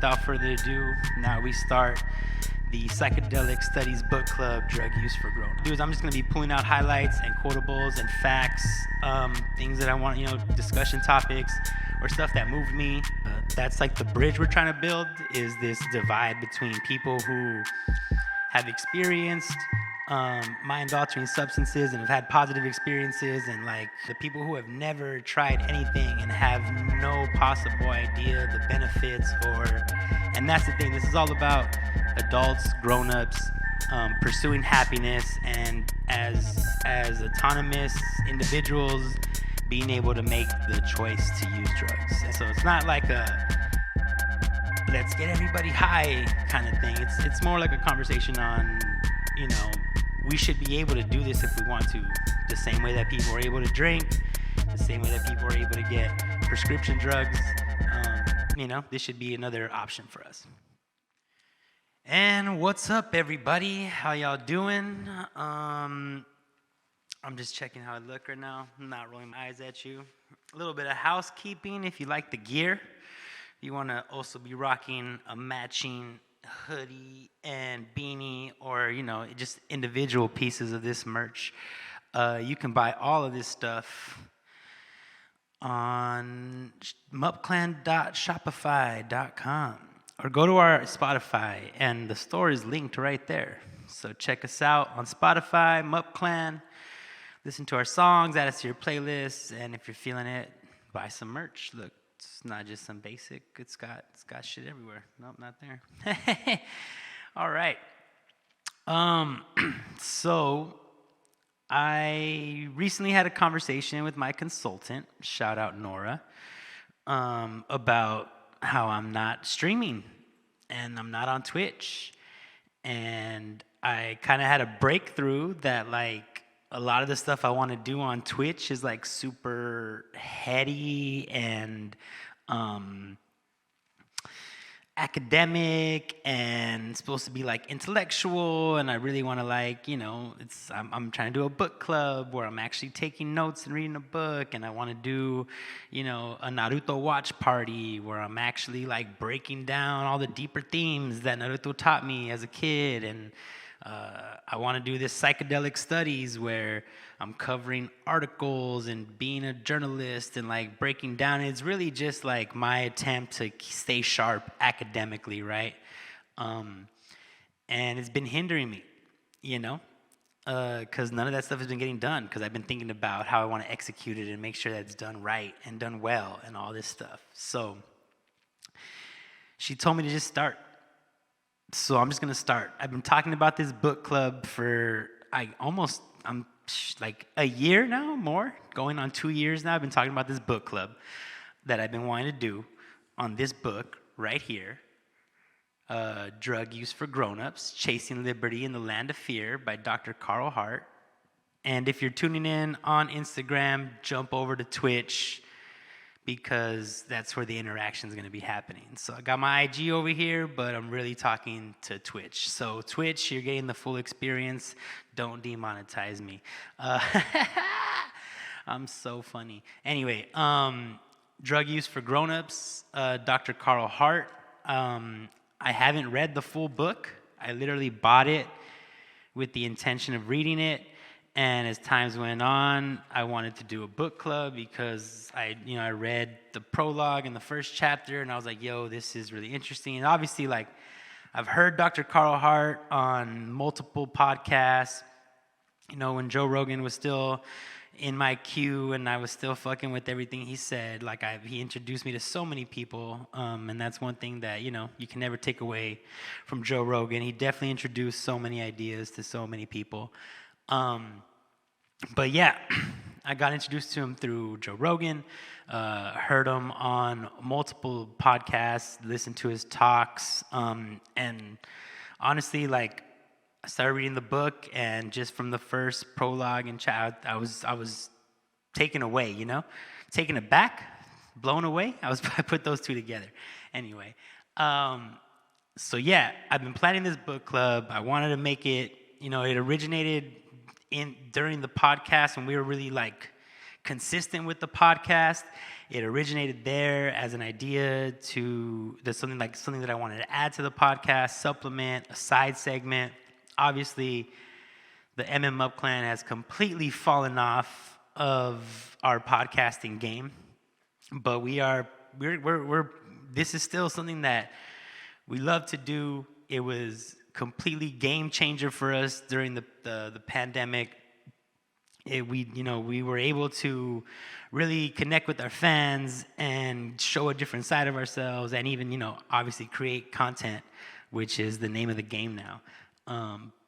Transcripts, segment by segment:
without further ado, now we start the Psychedelic Studies Book Club Drug Use for Grown-Ups. I'm just going to be pulling out highlights and quotables and facts, things that I want, discussion topics or stuff that moved me. That's like the bridge we're trying to build, is this divide between people who have experienced mind-altering substances and have had positive experiences, and like the people who have never tried anything and have no possible idea the benefits. And that's the thing, this is all about adults, grown-ups, pursuing happiness, and as autonomous individuals being able to make the choice to use drugs. And so it's not like a let's get everybody high kind of thing. It's more like a conversation on, we should be able to do this if we want to. The same way that people are able to drink, the same way that people are able to get prescription drugs. This should be another option for us. And what's up, everybody? How y'all doing? I'm just checking how I look right now. I'm not rolling my eyes at you. A little bit of housekeeping if you like the gear. You want to also be rocking a matching hoodie and beanie, or just individual pieces of this merch. You can buy all of this stuff on mupclan.shopify.com, or go to our Spotify, and the store is linked right there. So check us out on Spotify, Mupclan. Listen to our songs, add us to your playlists, and if you're feeling it, buy some merch. Look, it's not just some basic. It's got shit everywhere. Nope, not there. All right. So I recently had a conversation with my consultant, shout out Nora, about how I'm not streaming and I'm not on Twitch. And I kind of had a breakthrough that a lot of the stuff I want to do on Twitch is super heady and academic and supposed to be intellectual, and I really want to I'm trying to do a book club where I'm actually taking notes and reading a book, and I want to do a Naruto watch party where I'm actually breaking down all the deeper themes that Naruto taught me as a kid, and I want to do this psychedelic studies where I'm covering articles and being a journalist and breaking down. It's really just my attempt to stay sharp academically, right? And it's been hindering me, because none of that stuff has been getting done, because I've been thinking about how I want to execute it and make sure that it's done right and done well and all this stuff. So she told me to just start. So I'm just going to start. I've been talking about this book club for I'm a year now, more, going on 2 years now. I've been talking about this book club that I've been wanting to do on this book right here, Drug Use for Grown-Ups, Chasing Liberty in the Land of Fear by Dr. Carl Hart. And if you're tuning in on Instagram, jump over to Twitch, because that's where the interaction is going to be happening. So I got my IG over here, but I'm really talking to Twitch. So Twitch, you're getting the full experience. Don't demonetize me. I'm so funny. Anyway, Drug Use for Grown-Ups, Dr. Carl Hart. I haven't read the full book. I literally bought it with the intention of reading it. And as times went on, I wanted to do a book club because I read the prologue and the first chapter, and I was like, yo, this is really interesting. And obviously, I've heard Dr. Carl Hart on multiple podcasts, when Joe Rogan was still in my queue and I was still fucking with everything he said. He introduced me to so many people, and that's one thing that, you can never take away from Joe Rogan. He definitely introduced so many ideas to so many people. But yeah, I got introduced to him through Joe Rogan, heard him on multiple podcasts, listened to his talks, and honestly, I started reading the book, and just from the first prologue and chat, I was taken away, taken aback, blown away. I put those two together. Anyway, so yeah, I've been planning this book club. I wanted to make it, it originated during the podcast when we were really consistent with the podcast. It originated there as an idea to there's something that I wanted to add to the podcast, supplement, a side segment. Obviously, the Up clan has completely fallen off of our podcasting game, but we're this is still something that we love to do. It was completely game changer for us during the pandemic. We were able to really connect with our fans and show a different side of ourselves, and even obviously create content, which is the name of the game now.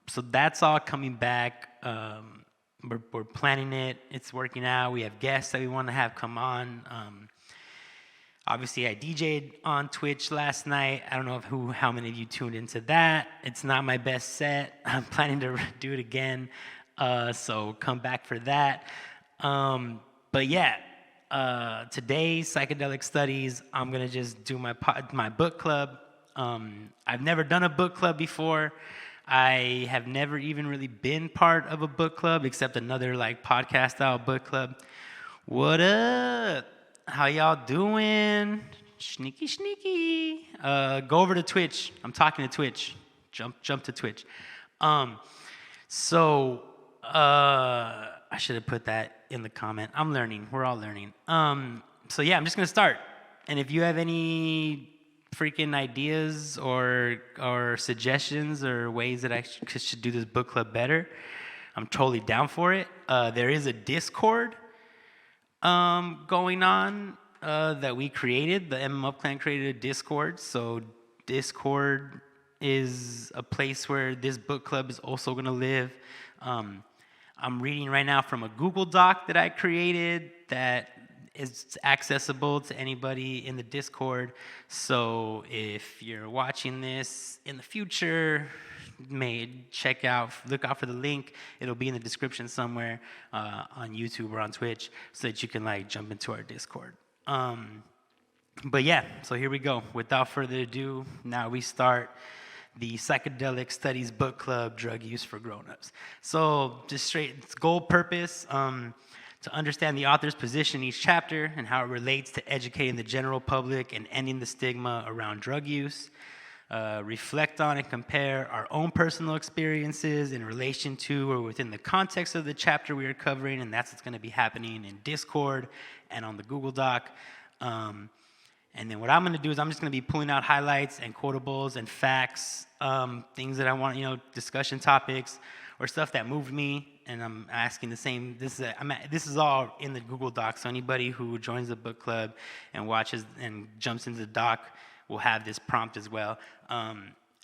So that's all coming back. We're planning it. It's working out. We have guests that we want to have come on. Obviously, I DJ'd on Twitch last night. I don't know how many of you tuned into that. It's not my best set. I'm planning to do it again. So come back for that. But yeah, today, Psychedelic Studies, I'm going to just do my book club. I've never done a book club before. I have never even really been part of a book club, except another podcast-style book club. What up? How y'all doing? Sneaky. Go over to Twitch. I'm talking to Twitch. Jump to Twitch. So I should have put that in the comment. I'm learning. We're all learning. So yeah, I'm just gonna start. And if you have any freaking ideas or suggestions or ways that I should do this book club better, I'm totally down for it. There is a Discord going on that we created. The Up clan created a Discord. So Discord is a place where this book club is also going to live. I'm reading right now from a Google Doc that I created that is accessible to anybody in the Discord. So if you're watching this in the future, look out for the link. It'll be in the description somewhere on YouTube or on Twitch, so that you can jump into our Discord. But yeah, so here we go. Without further ado, now we start the Psychedelic Studies Book Club, Drug Use for Grown-Ups. So just straight goal purpose, to understand the author's position in each chapter and how it relates to educating the general public and ending the stigma around drug use. Reflect on and compare our own personal experiences in relation to or within the context of the chapter we are covering, and that's what's going to be happening in Discord and on the Google Doc. And then what I'm going to do is I'm just going to be pulling out highlights and quotables and facts, things that I want, discussion topics or stuff that moved me. And I'm asking the same. This is all in the Google Doc. So anybody who joins the book club and watches and jumps into the doc will have this prompt as well.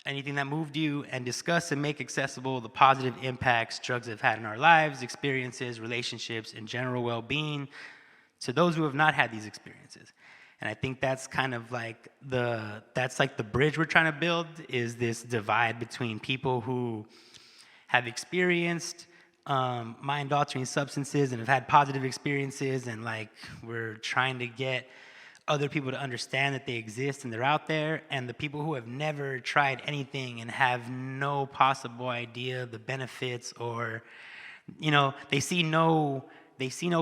Anything that moved you, and discuss and make accessible the positive impacts drugs have had in our lives, experiences, relationships, and general well-being to those who have not had these experiences. And I think that's kind of the bridge we're trying to build, is this divide between people who have experienced mind-altering substances and have had positive experiences, and we're trying to get other people to understand that they exist and they're out there, and the people who have never tried anything and have no possible idea of the benefits, or they see no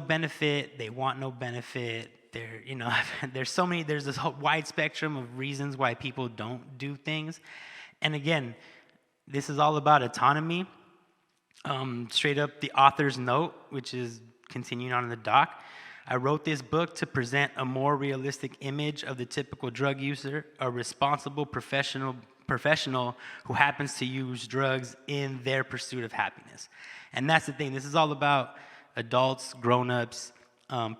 benefit, they want no benefit. There's this whole wide spectrum of reasons why people don't do things. And again, this is all about autonomy. Straight up the author's note, which is continuing on in the doc. I wrote this book to present a more realistic image of the typical drug user, a responsible professional who happens to use drugs in their pursuit of happiness. And that's the thing. This is all about adults, grown-ups,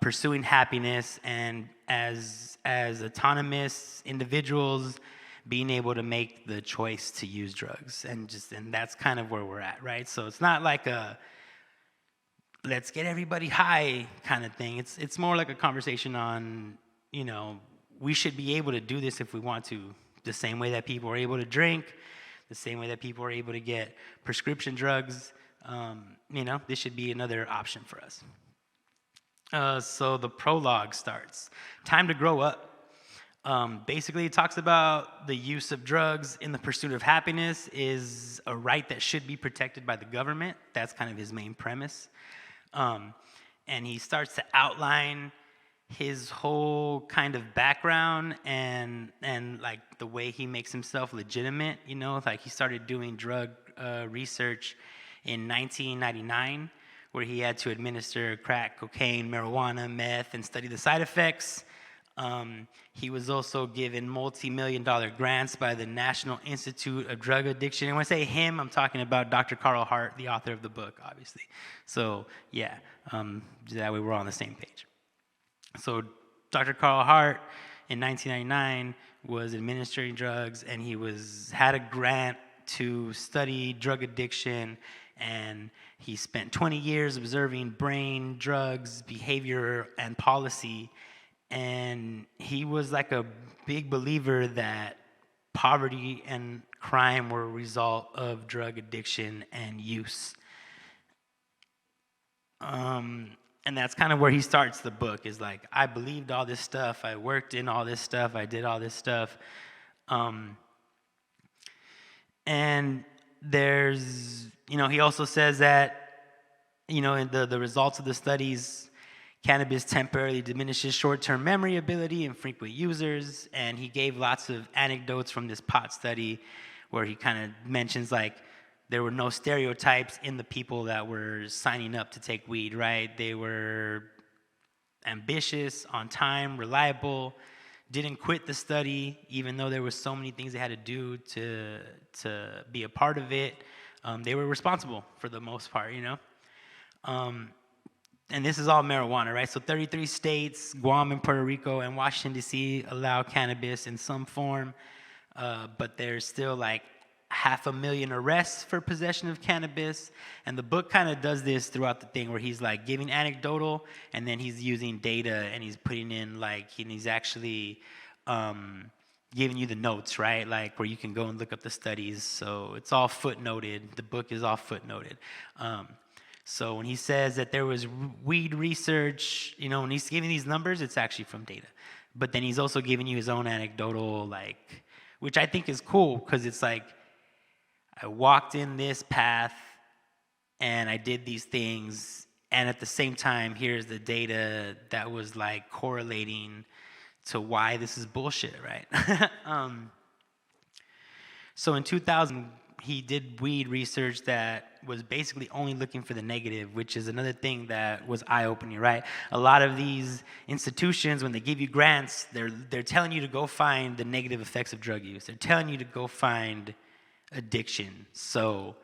pursuing happiness, and as autonomous individuals being able to make the choice to use drugs, and that's kind of where we're at, right? So it's not like a let's get everybody high kind of thing. It's more like a conversation on, we should be able to do this if we want to, the same way that people are able to drink, the same way that people are able to get prescription drugs. This should be another option for us. So the prologue starts. Time to grow up. Basically, it talks about the use of drugs in the pursuit of happiness is a right that should be protected by the government. That's kind of his main premise. and he starts to outline his whole kind of background and like the way he makes himself legitimate. You know, like he started doing drug research in 1999, where he had to administer crack, cocaine, marijuana, meth, and study the side effects. He was also given multi-million-dollar grants by the National Institute of Drug Addiction. And when I say him, I'm talking about Dr. Carl Hart, the author of the book, obviously. So, yeah, that way we're all on the same page. So Dr. Carl Hart in 1999 was administering drugs, and he had a grant to study drug addiction, and he spent 20 years observing brain, drugs, behavior, and policy. And he was like a big believer that poverty and crime were a result of drug addiction and use. And that's kind of where he starts the book, is like, I believed all this stuff, I worked in all this stuff, I did all this stuff. And there's, you know, he also says that, you know, in the results of the studies, cannabis temporarily diminishes short-term memory ability in frequent users, and he gave lots of anecdotes from this pot study where he kind of mentions like there were no stereotypes in the people that were signing up to take weed, right? They were ambitious, on time, reliable, didn't quit the study even though there were so many things they had to do to be a part of it. They were responsible for the most part, you know? And this is all marijuana, right? So 33 states, Guam and Puerto Rico and Washington, D.C. allow cannabis in some form, but there's still like 500,000 arrests for possession of cannabis. And the book kind of does this throughout the thing where he's like giving anecdotal, and then he's using data, and he's putting in like, and he's actually giving you the notes, right? Like where you can go and look up the studies. So it's all footnoted. The book is all footnoted. So when he says that there was weed research, you know, when he's giving these numbers, it's actually from data. But then he's also giving you his own anecdotal, like, which I think is cool, because it's like, I walked in this path and I did these things, and at the same time, here's the data that was like correlating to why this is bullshit, right? So in 2000, he did weed research that was basically only looking for the negative, which is another thing that was eye-opening, right? A lot of these institutions, when they give you grants, they're telling you to go find the negative effects of drug use. They're telling you to go find addiction. So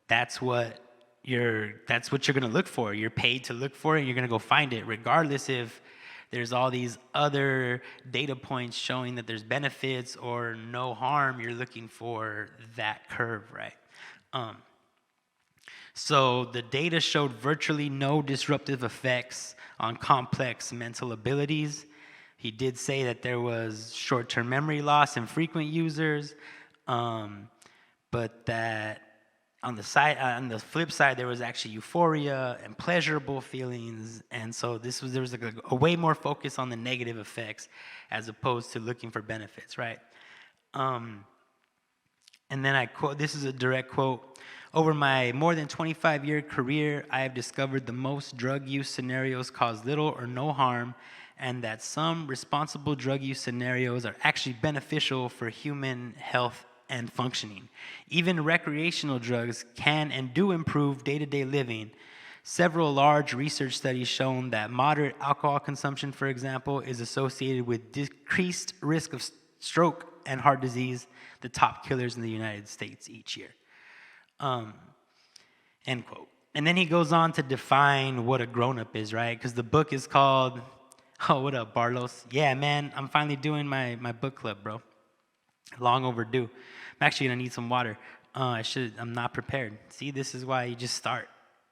that's what you're gonna look for. You're paid to look for it, and you're gonna go find it, regardless if there's all these other data points showing that there's benefits or no harm. You're looking for that curve, right? So the data showed virtually no disruptive effects on complex mental abilities. He did say that there was short-term memory loss in frequent users, but that on the flip side, there was actually euphoria and pleasurable feelings, and so there was like a way more focus on the negative effects as opposed to looking for benefits, right? And then I quote, this is a direct quote, "Over my more than 25-year career, I have discovered the most drug use scenarios cause little or no harm, and that some responsible drug use scenarios are actually beneficial for human health and functioning. Even recreational drugs can and do improve day-to-day living. Several large research studies shown that moderate alcohol consumption, for example, is associated with decreased risk of stroke and heart disease, the top killers in the United States each year." End quote. And then he goes on to define what a grown-up is, right? Because the book is called, oh, what up, Barlos? Yeah, man, I'm finally doing my book club, bro. Long overdue. I'm actually gonna need some water. I'm not prepared. See, this is why you just start,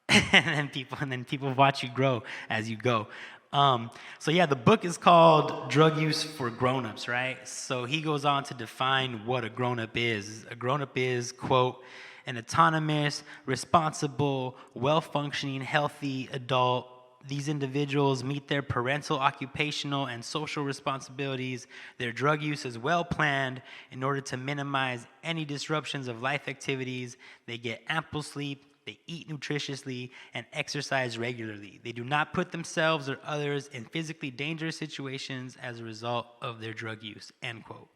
and then people watch you grow as you go. So yeah, the book is called Drug Use for Grown-Ups, right? So he goes on to define what a grown-up is. A grown-up is, quote, "an autonomous, responsible, well-functioning, healthy adult. These individuals meet their parental, occupational, and social responsibilities. Their drug use is well planned in order to minimize any disruptions of life activities. They get ample sleep, they eat nutritiously, and exercise regularly. They do not put themselves or others in physically dangerous situations as a result of their drug use, end quote.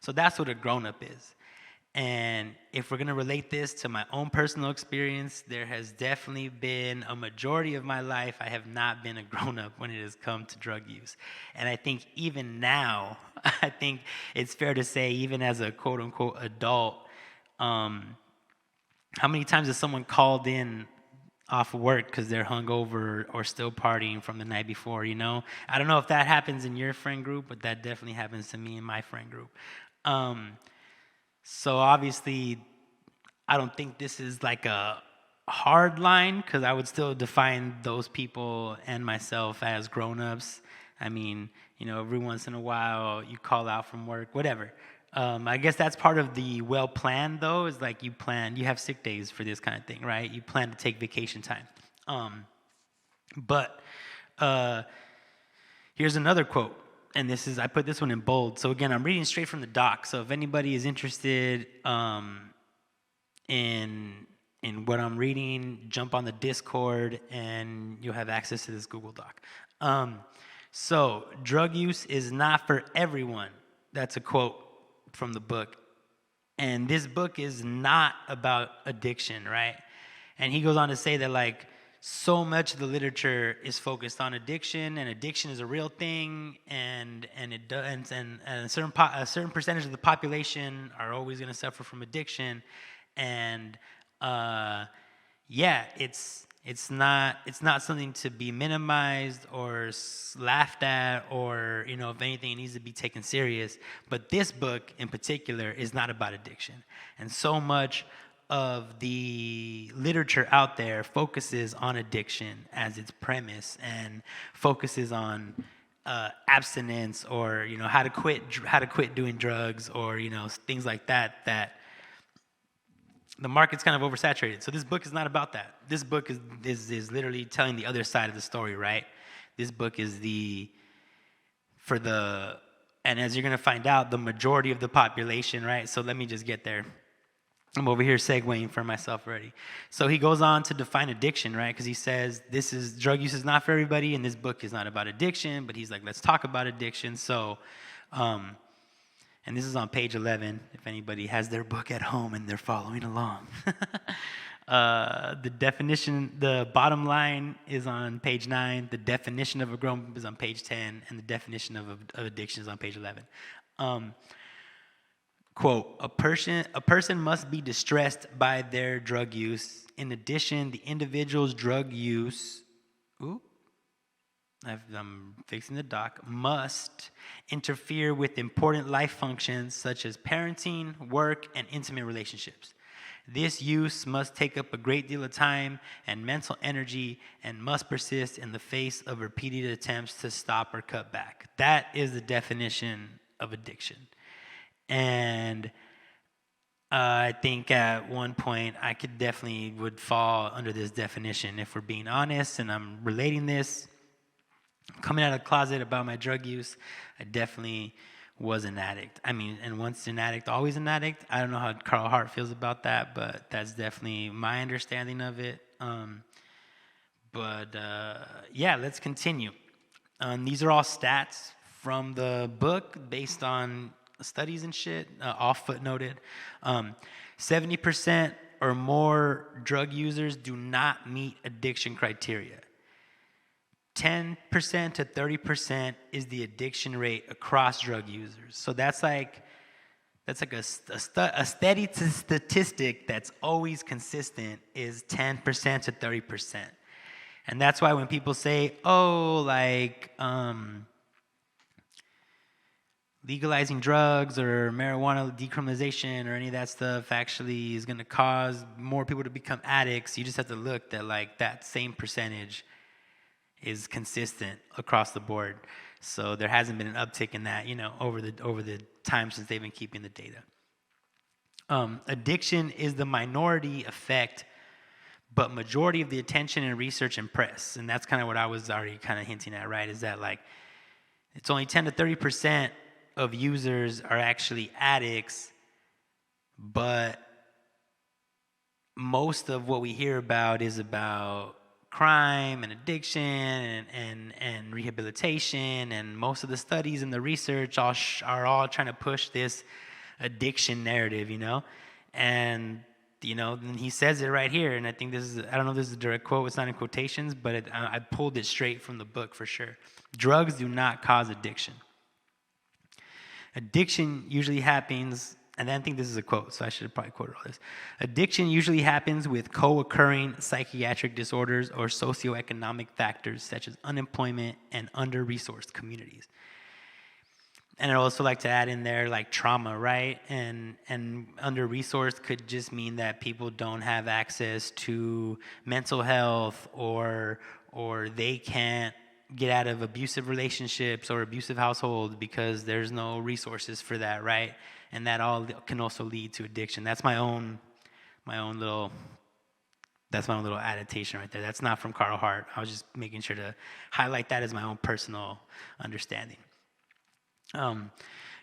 So that's what a grown-up is. And if we're going to relate this to my own personal experience, there has definitely been a majority of my life I have not been a grown-up when it has come to drug use. And I think even now, I think it's fair to say, even as a quote-unquote adult, how many times has someone called in off of work because they're hungover or still partying from the night before, you know? I don't know if that happens in your friend group, but that definitely happens to me and my friend group. So obviously, I don't think this is like a hard line, because I would still define those people and myself as grown-ups. I mean, you know, every once in a while you call out from work, whatever. I guess that's part of the well-planned, though, is like you have sick days for this kind of thing, right? You plan to take vacation time. But here's another quote. And I put this one in bold. So again, I'm reading straight from the doc. So if anybody is interested in what I'm reading, jump on the Discord and you'll have access to this Google Doc. So drug use is not for everyone. That's a quote from the book. And this book is not about addiction, right? And he goes on to say that, like, so much of the literature is focused on addiction, and addiction is a real thing, and a certain percentage of the population are always going to suffer from addiction, and it's not something to be minimized or laughed at, or, you know, if anything, it needs to be taken serious. But this book in particular is not about addiction, and so much of the literature out there focuses on addiction as its premise, and focuses on abstinence, or, you know, how to quit doing drugs, or, you know, things like that. That the market's kind of oversaturated. So this book is not about that. This book is literally telling the other side of the story, right? This book is and as you're gonna find out, the majority of the population, right? So let me just get there. I'm over here segueing for myself already. So he goes on to define addiction, right? Because he says drug use is not for everybody, and this book is not about addiction, but he's like, let's talk about addiction. So, and this is on page 11, if anybody has their book at home and they're following along. The definition, the bottom line is on page 9, the definition of a grown-up is on page 10, and the definition of addiction is on page 11. Quote, a person must be distressed by their drug use. In addition, the individual's drug use, I'm fixing the doc, must interfere with important life functions such as parenting, work, and intimate relationships. This use must take up a great deal of time and mental energy, and must persist in the face of repeated attempts to stop or cut back. That is the definition of addiction. And I think at one point I would fall under this definition, if we're being honest, and I'm relating this. Coming out of the closet about my drug use, I definitely was an addict. I mean, and once an addict, always an addict. I don't know how Carl Hart feels about that, but that's definitely my understanding of it. Yeah, let's continue. These are all stats from the book based on studies and shit, all footnoted. 70% or more drug users do not meet addiction criteria. 10% to 30% is the addiction rate across drug users. So that's like a steady statistic that's always consistent, is 10% to 30%. And that's why when people say, oh, like, legalizing drugs or marijuana decriminalization or any of that stuff actually is going to cause more people to become addicts, you just have to look that, like, that same percentage is consistent across the board. So there hasn't been an uptick in that, you know, over the time since they've been keeping the data. Addiction is the minority effect, but majority of the attention and research and press. And that's kind of what I was already kind of hinting at, right? Is that, like, it's only 10 to 30% of users are actually addicts, but most of what we hear about is about crime and addiction and rehabilitation, and most of the studies and the research are all trying to push this addiction narrative, and and he says it right here, and I think I don't know if this is a direct quote, it's not in quotations, but I pulled it straight from the book for sure. Drugs do not cause addiction. Addiction usually happens, and I think this is a quote, so I should have probably quoted all this. Addiction usually happens with co-occurring psychiatric disorders or socioeconomic factors such as unemployment and under-resourced communities. And I'd also like to add in there like trauma, right? And under-resourced could just mean that people don't have access to mental health, or they can't get out of abusive relationships or abusive households because there's no resources for that, right? And that all can also lead to addiction. That's my own little adaptation right there. That's not from Carl Hart. I was just making sure to highlight that as my own personal understanding.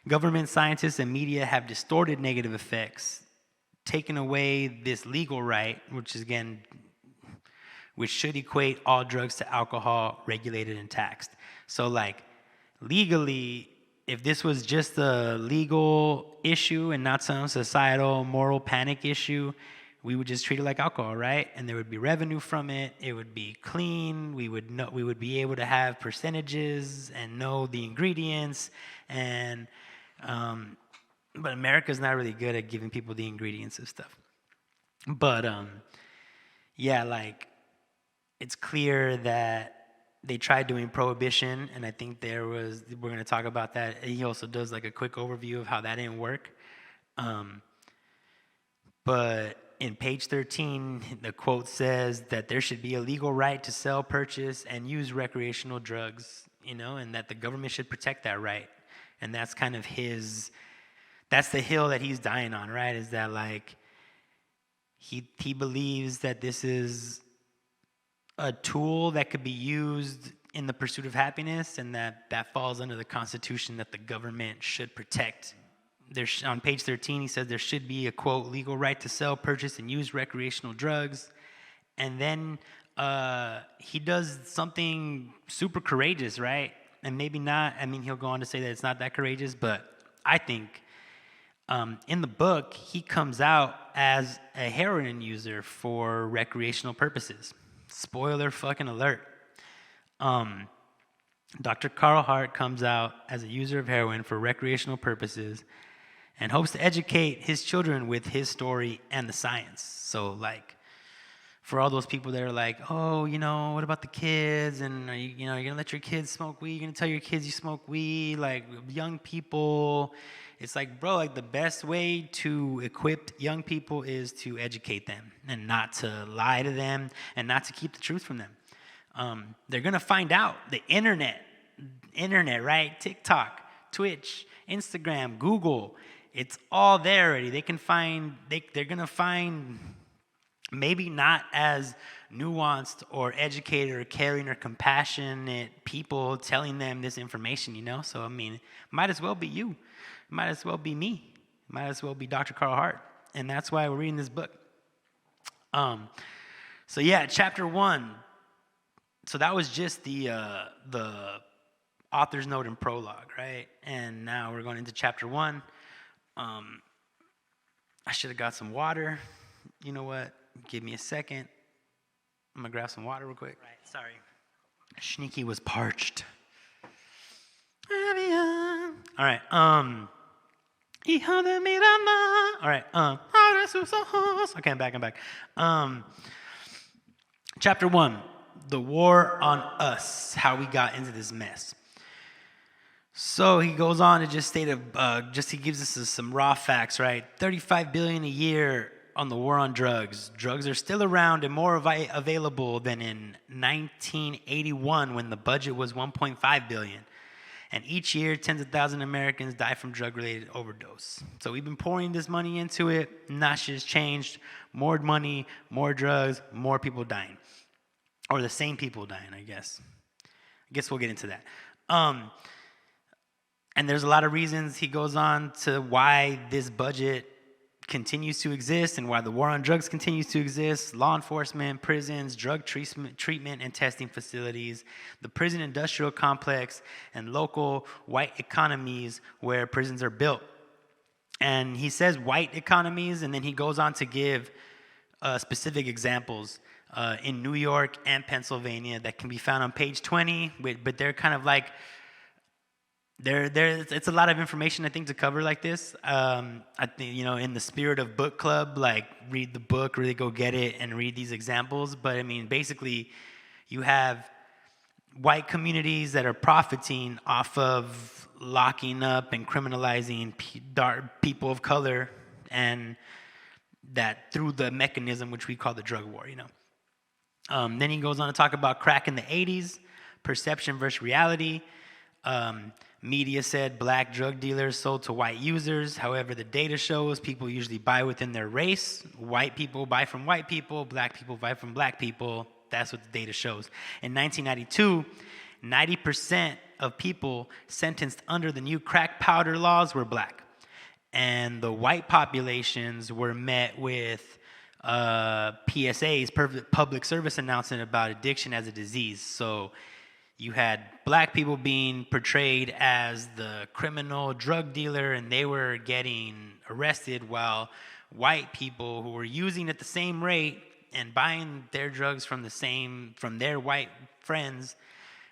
Government, scientists, and media have distorted negative effects, taken away this legal right, which should equate all drugs to alcohol, regulated and taxed. So like legally, if this was just a legal issue and not some societal moral panic issue, we would just treat it like alcohol, right? And there would be revenue from it. It would be clean. We would be able to have percentages and know the ingredients. And but America's not really good at giving people the ingredients of stuff. But yeah, like it's clear that they tried doing prohibition, and I think we're going to talk about that. He also does like a quick overview of how that didn't work. But in page 13, the quote says that there should be a legal right to sell, purchase, and use recreational drugs, and that the government should protect that right. And that's kind of that's the hill that he's dying on, right? Is that like he believes that this is a tool that could be used in the pursuit of happiness, and that falls under the Constitution that the government should protect. On page 13, he says there should be a, quote, legal right to sell, purchase, and use recreational drugs. And then he does something super courageous, right? And maybe not, he'll go on to say that it's not that courageous, but I think in the book, he comes out as a heroin user for recreational purposes. Spoiler fucking alert. Dr. Carl Hart comes out as a user of heroin for recreational purposes and hopes to educate his children with his story and the science. So, like, for all those people that are like, oh, what about the kids? And are you going to let your kids smoke weed? You're going to tell your kids you smoke weed? Like, young people, it's like, bro, like the best way to equip young people is to educate them and not to lie to them and not to keep the truth from them. They're going to find out. The internet, right? TikTok, Twitch, Instagram, Google, it's all there already. They're going to find maybe not as nuanced or educated or caring or compassionate people telling them this information, So, might as well be you. Might as well be me. Might as well be Dr. Carl Hart. And that's why we're reading this book. So yeah, chapter 1. So that was just the author's note and prologue, right? And now we're going into chapter 1. I should have got some water. You know what? Give me a second. I'm going to grab some water real quick. Right, sorry. SHNEAKY was parched. All right. All right. Okay, I'm back. Chapter 1, the war on us, how we got into this mess. So he goes on to just state he gives us some raw facts, right? $35 billion a year on the war on drugs. Drugs are still around and more available than in 1981 when the budget was $1.5 billion. And each year, tens of thousands of Americans die from drug-related overdose. So we've been pouring this money into it. Not shit's changed. More money, more drugs, more people dying. Or the same people dying, I guess. I guess we'll get into that. And there's a lot of reasons he goes on to why this budget continues to exist and why the war on drugs continues to exist, law enforcement, prisons, drug treatment and testing facilities, the prison industrial complex, and local white economies where prisons are built. And he says white economies, and then he goes on to give specific examples in New York and Pennsylvania that can be found on page 20, but they're kind of like, it's a lot of information, I think, to cover like this. I think, in the spirit of book club, like read the book, really go get it and read these examples. But I mean, basically, you have white communities that are profiting off of locking up and criminalizing people of color, and that through the mechanism which we call the drug war, Then he goes on to talk about crack in the 80s, perception versus reality. Media said black drug dealers sold to white users. However, the data shows people usually buy within their race. White people buy from white people. Black people buy from black people. That's what the data shows. In 1992, 90% of people sentenced under the new crack powder laws were black. And the white populations were met with PSAs, public service announcement about addiction as a disease. So you had black people being portrayed as the criminal drug dealer, and they were getting arrested, while white people who were using at the same rate and buying their drugs from their white friends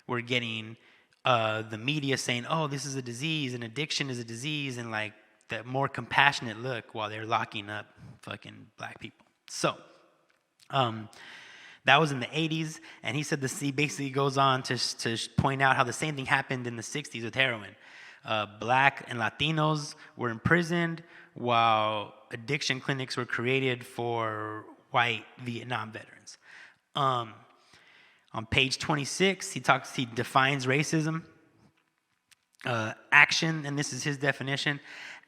were getting the media saying, oh, this is a disease, and addiction is a disease, and like the more compassionate look while they're locking up fucking black people. So, that was in the 80s, and he said he basically goes on to point out how the same thing happened in the 60s with heroin. Black and Latinos were imprisoned while addiction clinics were created for white Vietnam veterans. On page 26, he defines racism. Action, and this is his definition,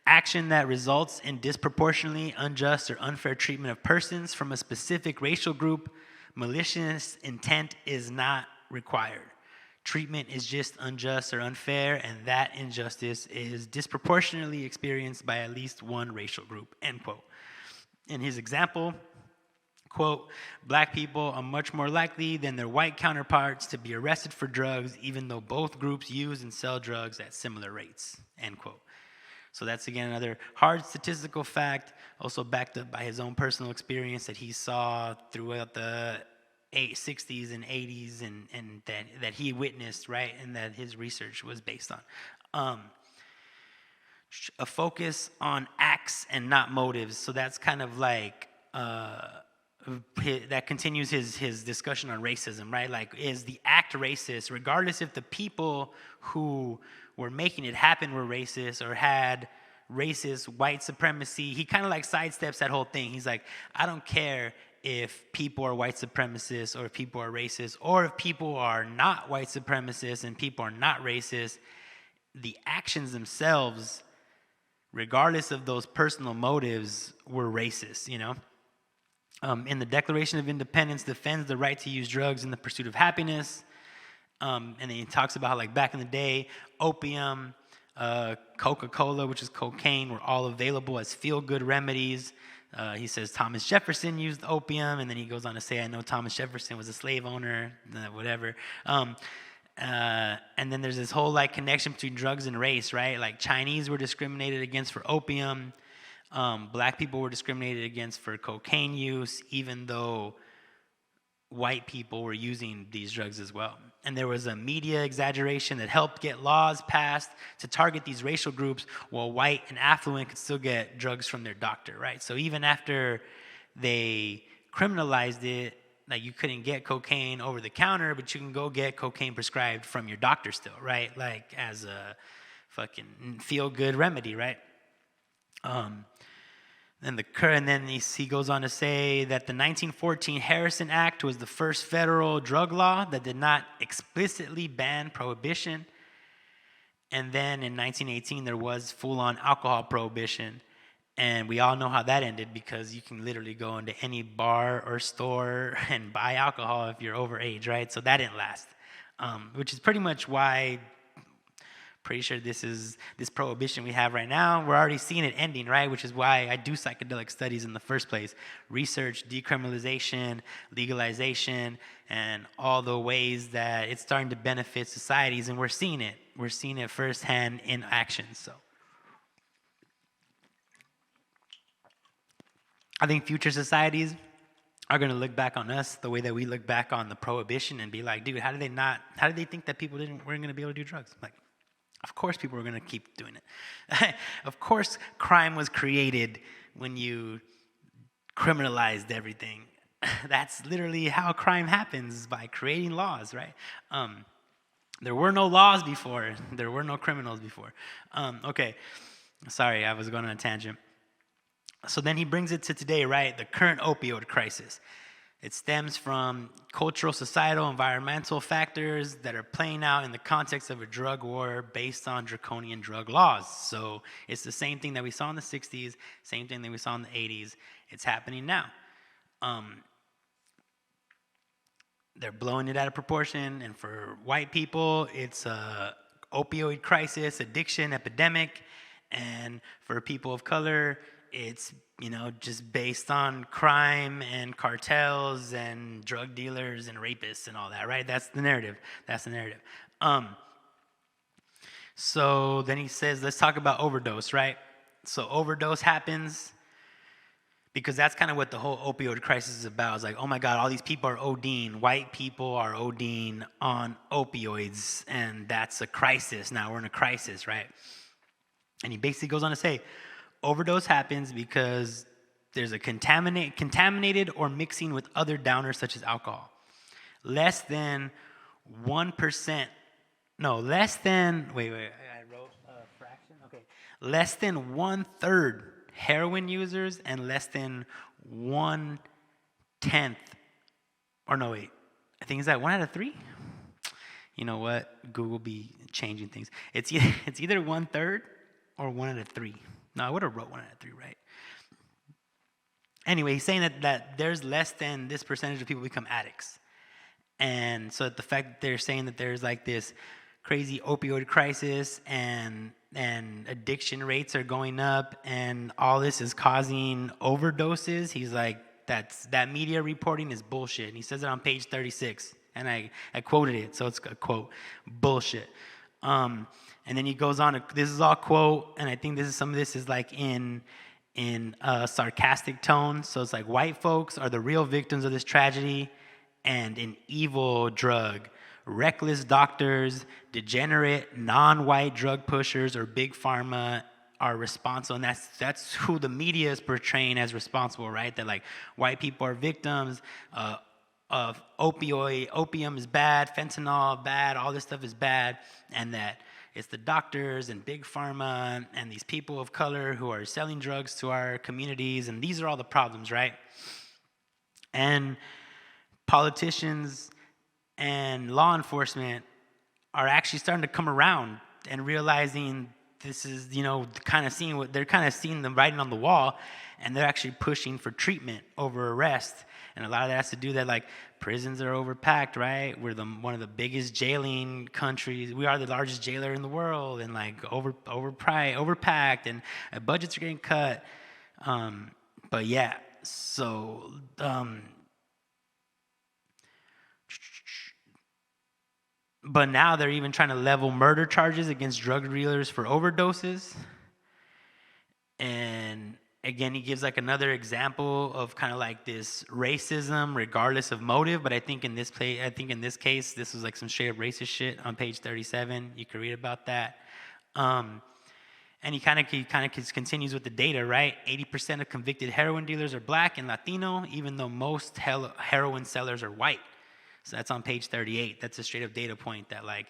action that results in disproportionately unjust or unfair treatment of persons from a specific racial group. Malicious intent is not required. Treatment is just unjust or unfair, and that injustice is disproportionately experienced by at least one racial group, end quote. In his example, quote, black people are much more likely than their white counterparts to be arrested for drugs, even though both groups use and sell drugs at similar rates, end quote. So that's, again, another hard statistical fact, also backed up by his own personal experience that he saw throughout the 60s and 80s and that he witnessed, right, and that his research was based on. A focus on acts and not motives. So that's kind of like, that continues his discussion on racism, right? Like, is the act racist, regardless if the people who were making it happen were racist or had racist white supremacy? He kind of like sidesteps that whole thing. He's like, I don't care if people are white supremacists or if people are racist, or if people are not white supremacists and people are not racist. The actions themselves, regardless of those personal motives, were racist, In the Declaration of Independence, defends the right to use drugs in the pursuit of happiness. And then he talks about how, like, back in the day, opium, Coca-Cola, which is cocaine, were all available as feel-good remedies. He says Thomas Jefferson used opium, and then he goes on to say, I know Thomas Jefferson was a slave owner, whatever. And then there's this whole, like, connection between drugs and race, right? Like, Chinese were discriminated against for opium. Black people were discriminated against for cocaine use, even though white people were using these drugs as well. And there was a media exaggeration that helped get laws passed to target these racial groups, while white and affluent could still get drugs from their doctor, right? So even after they criminalized it, like, you couldn't get cocaine over the counter, but you can go get cocaine prescribed from your doctor still, right? Like, as a fucking feel-good remedy, right? And then he goes on to say that the 1914 Harrison Act was the first federal drug law that did not explicitly ban prohibition. And then in 1918, there was full-on alcohol prohibition. And we all know how that ended, because you can literally go into any bar or store and buy alcohol if you're over age, right? So that didn't last, which is pretty much why pretty sure this prohibition we have right now, we're already seeing it ending, right? Which is why I do psychedelic studies in the first place. Research, decriminalization, legalization, and all the ways that it's starting to benefit societies, and we're seeing it. We're seeing it firsthand in action, so. I think future societies are going to look back on us the way that we look back on the prohibition and be like, dude, how did they think that people weren't going to be able to do drugs? Like, of course people were going to keep doing it. Of course crime was created when you criminalized everything. That's literally how crime happens, by creating laws, right? There were no laws before. There were no criminals before. Okay, sorry, I was going on a tangent. So then he brings it to today, right? The current opioid crisis. It stems from cultural, societal, environmental factors that are playing out in the context of a drug war based on draconian drug laws. So it's the same thing that we saw in the 60s, same thing that we saw in the 80s. It's happening now. They're blowing it out of proportion, and for white people, it's a opioid crisis, addiction, epidemic, and for people of color, it's, just based on crime and cartels and drug dealers and rapists and all that, right? That's the narrative. So then he says, let's talk about overdose, right? So overdose happens because that's kind of what the whole opioid crisis is about. It's like, oh my God, all these people are ODing. White people are ODing on opioids, and that's a crisis. Now we're in a crisis, right? And he basically goes on to say, overdose happens because there's a contaminated or mixing with other downers such as alcohol. Less than 1%, no, less than, wait, I wrote a fraction, okay. Less than 1/3 heroin users and less than 1/10, or no, wait, I think, is that 1 out of 3? You know what, Google be changing things. It's either 1/3 or 1 out of 3. No, I would have wrote 1 out of 3, right? Anyway, he's saying that there's less than this percentage of people become addicts. And so the fact that they're saying that there's like this crazy opioid crisis and addiction rates are going up and all this is causing overdoses, he's like, that media reporting is bullshit. And he says it on page 36. And I quoted it, so it's a quote, bullshit. And then he goes on, this is all quote, and I think some of this is like in a sarcastic tone. So it's like, white folks are the real victims of this tragedy and an evil drug. Reckless doctors, degenerate, non-white drug pushers, or big pharma are responsible. And that's who the media is portraying as responsible, right? That like white people are victims of opium is bad, fentanyl bad, all this stuff is bad, and that it's the doctors and big pharma and these people of color who are selling drugs to our communities, and these are all the problems, right? And politicians and law enforcement are actually starting to come around and realizing this is, kind of seeing the writing on the wall, and they're actually pushing for treatment over arrest. And a lot of that has to do that, like, prisons are overpacked, right? We're one of the biggest jailing countries. We are the largest jailer in the world, and like overpacked, and budgets are getting cut. But yeah, so but now they're even trying to level murder charges against drug dealers for overdoses. And again, he gives like another example of kind of like this racism regardless of motive. But I think in this case, this was like some straight up racist shit on page 37. You can read about that. And he kind of continues with the data, right? 80% of convicted heroin dealers are black and Latino, even though most heroin sellers are white. So that's on page 38. That's a straight up data point that like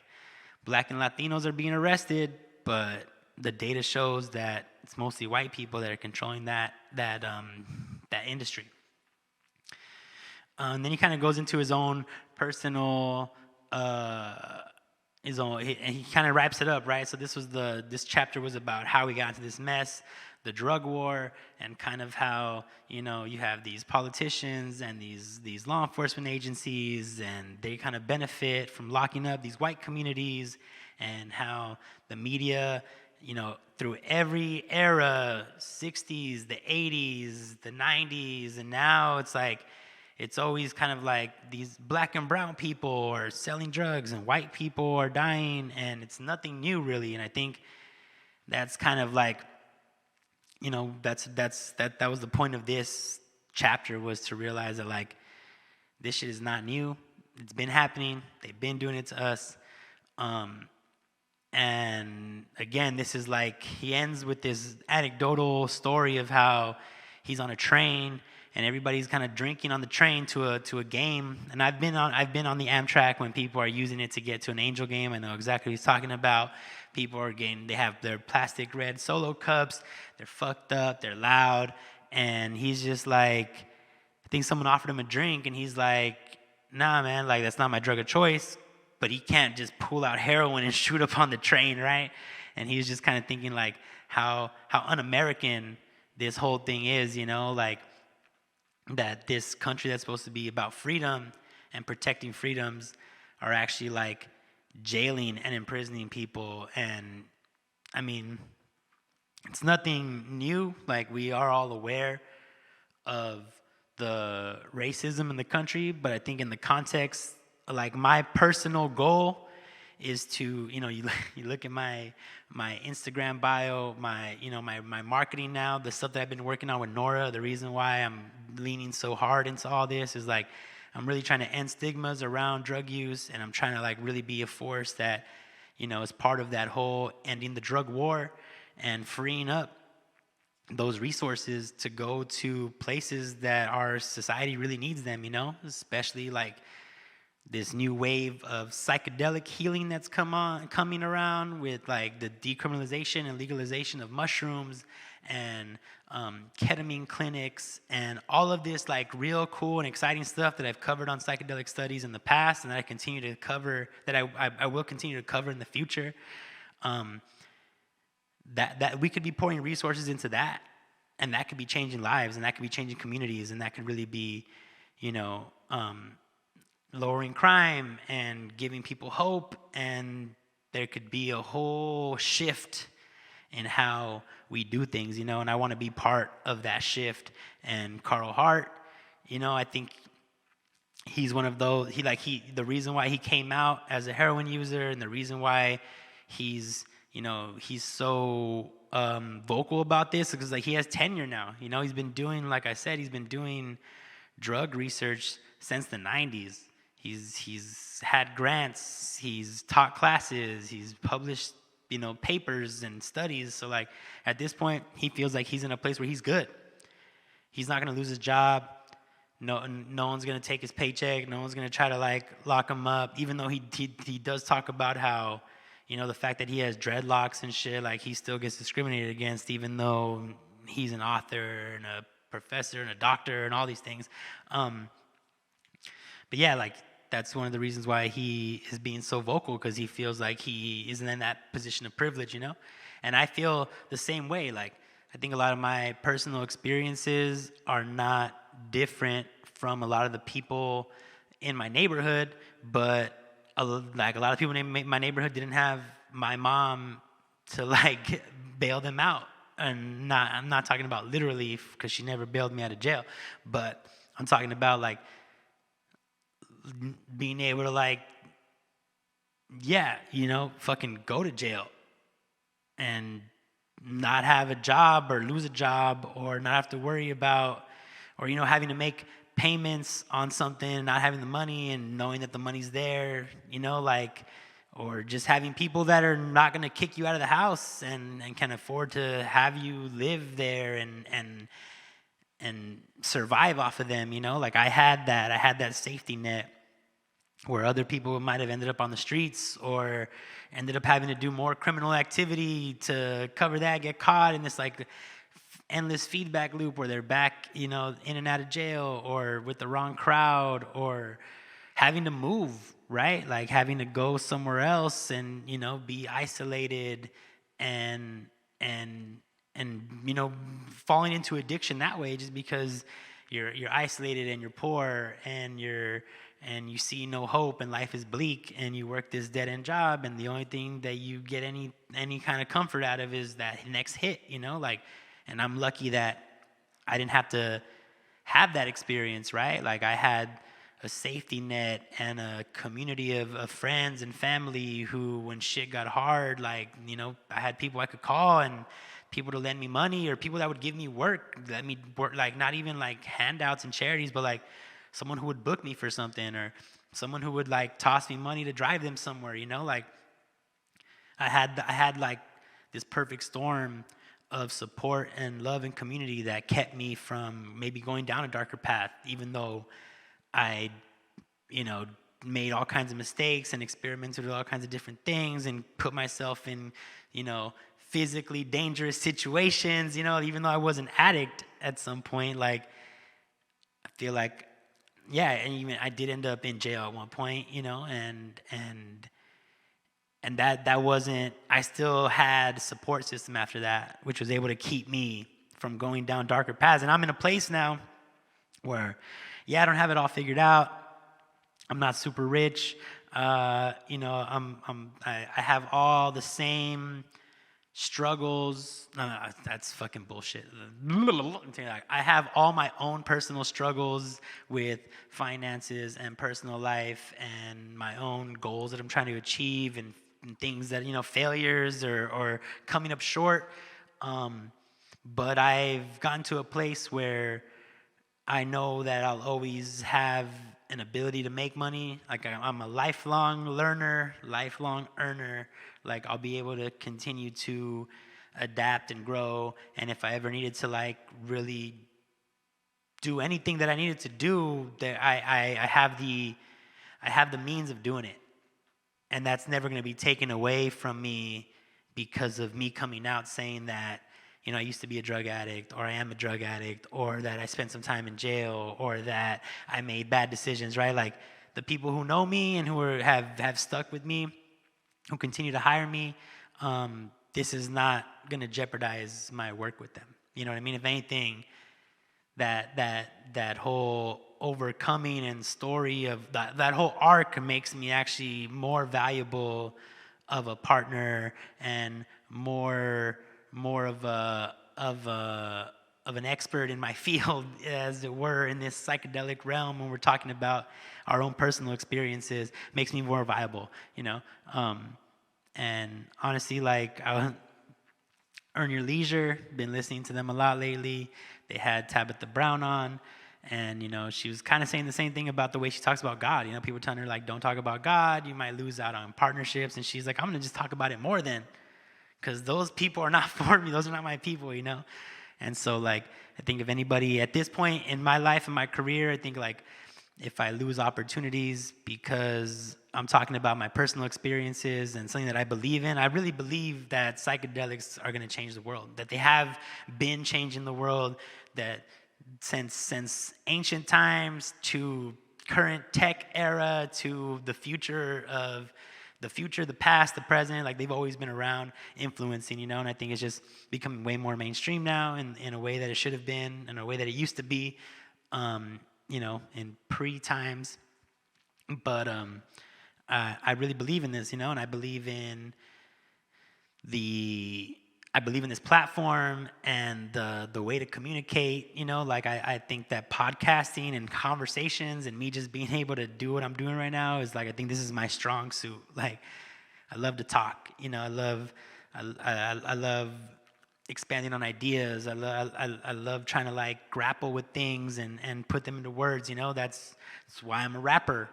black and Latinos are being arrested, but the data shows that it's mostly white people that are controlling that industry. And then he kind of goes into his own personal, and he kind of wraps it up, right? So this chapter was about how we got into this mess, the drug war, and kind of how, you have these politicians and these law enforcement agencies, and they kind of benefit from locking up these white communities and how the media, through every era, 60s, the 80s, the 90s, and now it's like, it's always kind of like these black and brown people are selling drugs and white people are dying, and it's nothing new really. And I think that's kind of like, that was the point of this chapter, was to realize that like this shit is not new. It's been happening. They've been doing it to us. And again, this is like, he ends with this anecdotal story of how he's on a train and everybody's kind of drinking on the train to a game. And I've been on the Amtrak when people are using it to get to an Angel game. I know exactly what he's talking about. People are they have their plastic red Solo cups. They're fucked up. They're loud. And he's just like, I think someone offered him a drink, and he's like, nah, man, like that's not my drug of choice. But he can't just pull out heroin and shoot up on the train, right? And he's just kind of thinking like how un-American this whole thing is, like that this country that's supposed to be about freedom and protecting freedoms are actually like jailing and imprisoning people. And I mean, it's nothing new. Like, we are all aware of the racism in the country, but I think in the context, like, my personal goal is to, you look at my Instagram bio, my marketing now, the stuff that I've been working on with Nora. The reason why I'm leaning so hard into all this is like, I'm really trying to end stigmas around drug use, and I'm trying to like really be a force that, is part of that whole ending the drug war and freeing up those resources to go to places that our society really needs them, especially like this new wave of psychedelic healing that's coming around with like the decriminalization and legalization of mushrooms and ketamine clinics and all of this like real cool and exciting stuff that I've covered on psychedelic studies in the past, and that I continue to cover, that I will continue to cover in the future. That we could be pouring resources into that, and that could be changing lives, and that could be changing communities, and that could really be, lowering crime and giving people hope, and there could be a whole shift in how we do things, and I want to be part of that shift. And Carl Hart, I think he's one of those, the reason why he came out as a heroin user, and the reason why he's so vocal about this, because like he has tenure now. He's been doing, like I said, he's been doing drug research since the 90s. He's had grants, he's taught classes, he's published, papers and studies. So like at this point, he feels like he's in a place where he's good. He's not gonna lose his job. No one's gonna take his paycheck. No one's gonna try to like lock him up. Even though he does talk about how, the fact that he has dreadlocks and shit, like he still gets discriminated against, even though he's an author and a professor and a doctor and all these things. But yeah, like that's one of the reasons why he is being so vocal, because he feels like he isn't in that position of privilege, And I feel the same way. Like, I think a lot of my personal experiences are not different from a lot of the people in my neighborhood, but like a lot of people in my neighborhood didn't have my mom to like bail them out. And I'm not talking about literally, because she never bailed me out of jail, but I'm talking about like being able to like, fucking go to jail and not have a job or lose a job or not have to worry about, or, having to make payments on something and not having the money and knowing that the money's there, or just having people that are not going to kick you out of the house and can afford to have you live there and survive off of them, Like I had that safety net where other people might have ended up on the streets or ended up having to do more criminal activity to cover that, get caught in this like endless feedback loop where they're back, in and out of jail, or with the wrong crowd, or having to move, right? Like having to go somewhere else and, be isolated and falling into addiction that way, just because, you're isolated and you're poor and you see no hope and life is bleak and you work this dead end job and the only thing that you get any kind of comfort out of is that next hit, like, and I'm lucky that I didn't have to have that experience, right? Like I had a safety net and a community of friends and family who, when shit got hard, like, I had people I could call and people to lend me money or people that would give me work, let me work, like not even like handouts and charities, but like someone who would book me for something or someone who would like toss me money to drive them somewhere, like I had like this perfect storm of support and love and community that kept me from maybe going down a darker path, even though I, made all kinds of mistakes and experimented with all kinds of different things and put myself in, physically dangerous situations, even though I was an addict at some point. Like, I feel like, yeah, and even I did end up in jail at one point, and that wasn't, I still had a support system after that, which was able to keep me from going down darker paths. And I'm in a place now where, I don't have it all figured out. I'm not super rich. I have all the same struggles. No, that's fucking bullshit. I have all my own personal struggles with finances and personal life and my own goals that I'm trying to achieve and things that, failures or coming up short. But I've gotten to a place where I know that I'll always have an ability to make money. Like I'm a lifelong learner, lifelong earner. Like I'll be able to continue to adapt and grow. And if I ever needed to like really do anything that I needed to do, that I have the means of doing it. And that's never going to be taken away from me because of me coming out saying that, I used to be a drug addict, or I am a drug addict, or that I spent some time in jail, or that I made bad decisions, right? Like the people who know me and who have stuck with me, who continue to hire me, this is not going to jeopardize my work with them. You know what I mean? If anything, that whole overcoming and story of that whole arc makes me actually more valuable of a partner and more of an expert in my field, as it were, in this psychedelic realm when we're talking about our own personal experiences. Makes me more viable, and honestly, like Earn Your Leisure, been listening to them a lot lately. They had Tabitha Brown on, and she was kind of saying the same thing about the way she talks about God. People telling her like, don't talk about God, you might lose out on partnerships, and she's like, I'm gonna just talk about it more then, because those people are not for me. Those are not my people, And so, like, I think if anybody at this point in my life and my career, I think, like, if I lose opportunities because I'm talking about my personal experiences and something that I believe in, I really believe that psychedelics are going to change the world, that they have been changing the world, that since ancient times to current tech era to the future, the past, the present, like they've always been around influencing, and I think it's just becoming way more mainstream now in a way that it should have been, in a way that it used to be, in pre-times. But I really believe in this, and I believe in this platform and the way to communicate, like I think that podcasting and conversations and me just being able to do what I'm doing right now is like, I think this is my strong suit. Like, I love to talk, I love expanding on ideas. I love trying to like grapple with things and put them into words, that's why I'm a rapper.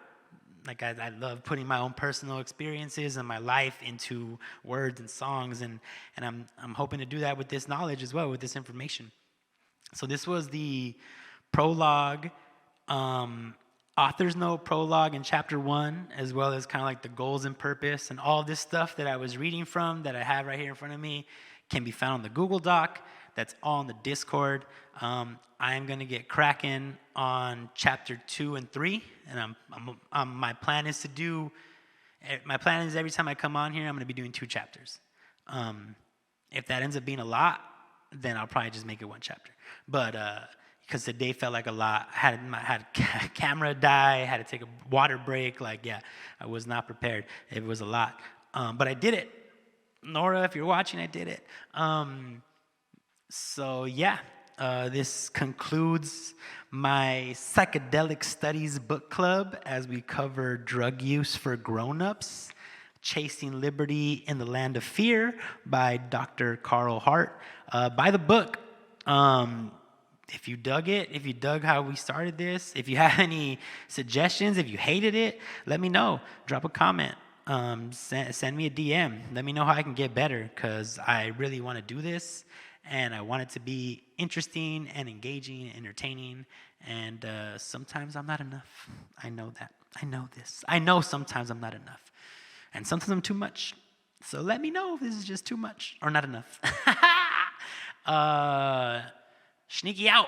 Like I love putting my own personal experiences and my life into words and songs, and I'm hoping to do that with this knowledge as well, with this information. So this was the prologue, author's note prologue in chapter 1, as well as kind of like the goals and purpose, and all this stuff that I was reading from that I have right here in front of me can be found on the Google Doc. That's all in the Discord. I'm gonna get cracking on chapter 2 and 3, and my plan is every time I come on here, I'm gonna be doing 2 chapters. If that ends up being a lot, then I'll probably just make it 1 chapter. But because the day felt like a lot. I had a camera die, I had to take a water break. Like, yeah, I was not prepared. It was a lot. But I did it. Nora, if you're watching, I did it. So yeah, this concludes my Psychedelic Studies book club as we cover Drug Use for Grown-Ups, Chasing Liberty in the Land of Fear by Dr. Carl Hart. Buy the book. If you dug it, if you dug how we started this, if you have any suggestions, if you hated it, let me know. Drop a comment. Send me a DM. Let me know how I can get better, because I really want to do this, and I want it to be interesting and engaging, entertaining, and sometimes I'm not enough. I know that. I know this. I know sometimes I'm not enough, and sometimes I'm too much. So let me know if this is just too much or not enough. SHNEAKY out.